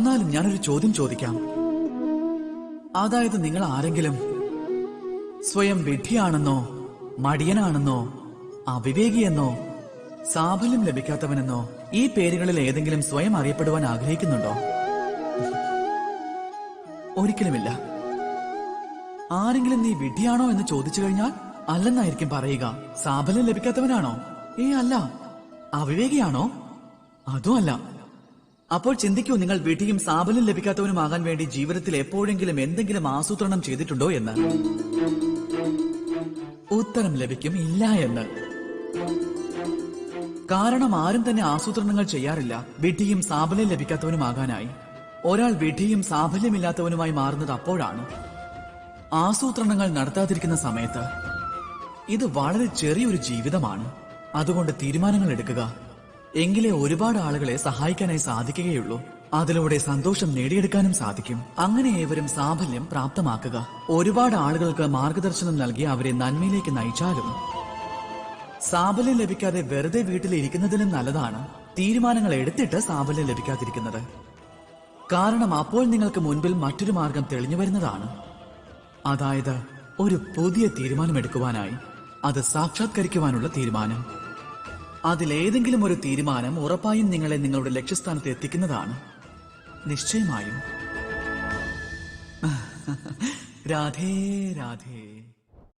എന്നാലും ഞാനൊരു ചോദ്യം ചോദിക്കാം. അതായത് നിങ്ങൾ ആരെങ്കിലും സ്വയം വിഡ്ഢിയാണെന്നോ മടിയനാണെന്നോ അവിവേകിയെന്നോ സാഫല്യം ലഭിക്കാത്തവനെന്നോ ഈ പേരുകളിൽ ഏതെങ്കിലും സ്വയം അറിയപ്പെടുവാൻ ആഗ്രഹിക്കുന്നുണ്ടോ? ഒരിക്കലുമില്ല. ആരെങ്കിലും നീ വിഡ്ഢിയാണോ എന്ന് ചോദിച്ചു കഴിഞ്ഞാൽ അല്ലെന്നായിരിക്കും പറയുക. സാഫല്യം ലഭിക്കാത്തവനാണോ? അല്ല. അവിവേകിയാണോ? അതും അല്ല. അപ്പോൾ ചിന്തിക്കൂ, നിങ്ങൾ വിഡ്ഢിയും സാഫല്യം ലഭിക്കാത്തവനുമാകാൻ വേണ്ടി ജീവിതത്തിൽ എപ്പോഴെങ്കിലും എന്തെങ്കിലും ആസൂത്രണം ചെയ്തിട്ടുണ്ടോ എന്ന്. ഉത്തരം ലഭിക്കും ഇല്ല എന്ന്. കാരണം ആരും തന്നെ ആസൂത്രണങ്ങൾ ചെയ്യാറില്ല വിഡ്ഢിയും സാഫല്യം ലഭിക്കാത്തവനുമാകാനായി. ഒരാൾ വിഡ്ഢിയും സാഫല്യമില്ലാത്തവനുമായി മാറുന്നത് അപ്പോഴാണ്, ആസൂത്രണങ്ങൾ നടത്താതിരിക്കുന്ന സമയത്ത്. ഇത് വളരെ ചെറിയൊരു ജീവിതമാണ്. അതുകൊണ്ട് തീരുമാനങ്ങൾ എടുക്കുക. എങ്കിലേ ഒരുപാട് ആളുകളെ സഹായിക്കാനായി സാധിക്കുകയുള്ളൂ. അതിലൂടെ സന്തോഷം നേടിയെടുക്കാനും സാധിക്കും. അങ്ങനെ ഏവരും സാഫല്യം പ്രാപ്തമാക്കുക. ഒരുപാട് ആളുകൾക്ക് മാർഗദർശനം നൽകി അവരെ നന്മയിലേക്ക് നയിച്ചാലും സാഫല്യം ലഭിക്കാതെ വെറുതെ വീട്ടിലിരിക്കുന്നതിലും നല്ലതാണ് തീരുമാനങ്ങൾ എടുത്തിട്ട് സാഫല്യം ലഭിക്കാതിരിക്കുന്നത്. കാരണം അപ്പോൾ നിങ്ങൾക്ക് മുൻപിൽ മറ്റൊരു മാർഗം തെളിഞ്ഞു വരുന്നതാണ്. അതായത് ഒരു പുതിയ തീരുമാനമെടുക്കുവാനായി, അത് സാക്ഷാത്കരിക്കുവാനുള്ള തീരുമാനം. അതിലേതെങ്കിലും ഒരു തീരുമാനം ഉറപ്പായും നിങ്ങളെ നിങ്ങളുടെ ലക്ഷ്യസ്ഥാനത്ത് എത്തിക്കുന്നതാണ്. നിശ്ചയമായും. രാധേ രാധേ.